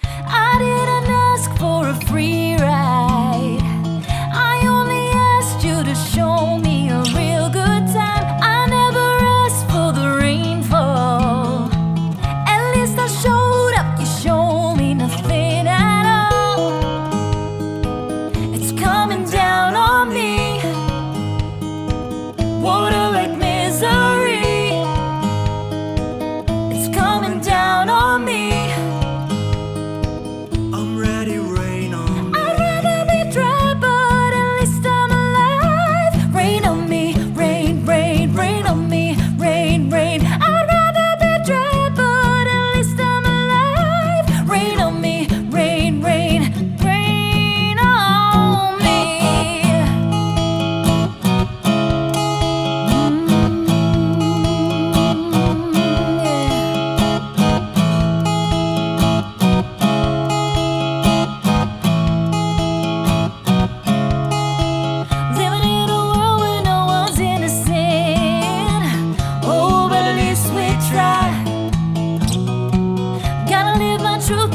I didn't ask for a free ride. I only asked you to show me a real good time. I never asked for the rainfall. At least I showed up, you showed me nothing at all. It's coming down on me, water like misery. It's coming down on me. I'm ready, rain on me. I'd rather be dry, but at least I'm alive. Rain on me, rain, rain, rain on me, rain, rain. I'd rather be dry, but at least I'm alive. Rain on me, rain, rain, rain on me. Living in a world where no one's innocent. Oh, but at least we try. Gotta live my truth.